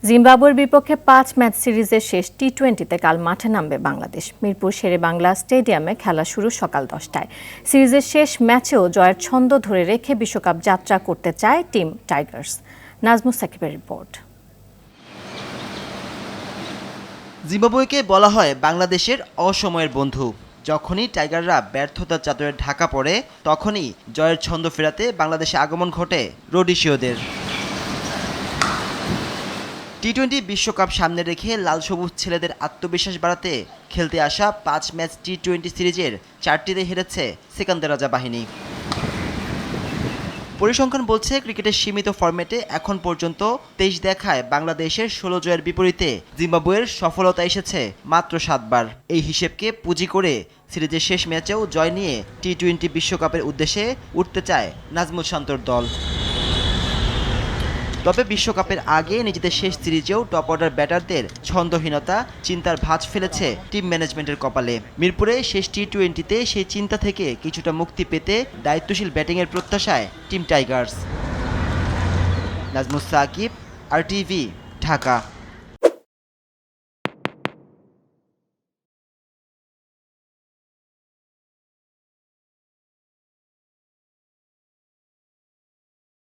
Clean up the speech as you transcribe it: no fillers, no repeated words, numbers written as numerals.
জিম্বাবুয়ের বিপক্ষে 5 ম্যাচ সিরিজের শেষ টি-20তে কাল মাঠে নামবে বাংলাদেশ। মিরপুর শেরেবাংলা স্টেডিয়ামে খেলা শুরু সকাল 10টায়। সিরিজের শেষ ম্যাচেও জয়ের ছন্দ ধরে রেখে বিশ্বকাপ যাত্রা করতে চায় টিম টাইগার্স। নাজমুস সাকিবের রিপোর্ট। জিম্বাবুয়েকে বলা হয় বাংলাদেশের অসময়ের বন্ধু। যখনই টাইগাররা ব্যর্থতার চাদরে ঢাকা পড়ে, তখনই জয়ের ছন্দ ফেরাতে বাংলাদেশে আগমন ঘটে রোডিশিওদের। টি-20 বিশ্বকাপ সামনে রেখে লাল সবুজ ছেলেদের আত্মবিশ্বাস বাড়াতে খেলতে আসা 5 ম্যাচ টি-20 সিরিজের 4টিতে হেরেছে সেকান্দের রাজা বাহিনী। পরিসংখ্যান বলছে ক্রিকেটের সীমিত ফরম্যাটে এখন পর্যন্ত 23 দেখায় বাংলাদেশের 16 জয়ের বিপরীতে জিম্বাবুয়ের সফলতা এসেছে মাত্র 7 বার। এই হিসেবকে পুঁজি করে সিরিজের শেষ ম্যাচেও জয় নিয়ে টি-20 বিশ্বকাপের উদ্দেশ্যে উঠতে চায় নাজমুল শান্তর দল। তবে বিশ্বকাপের আগে নিজেদের শেষ সিরিজেও টপ অর্ডার ব্যাটারদের ছন্দহীনতা চিন্তার ভাঁজ ফেলেছে টিম ম্যানেজমেন্টের কপালে। মিরপুরে শেষ টি-20তে সেই চিন্তা থেকে কিছুটা মুক্তি পেতে দায়িত্বশীল ব্যাটিংয়ের প্রত্যাশায় team Tigers. Nazmus Sakib, RTV, Dhaka.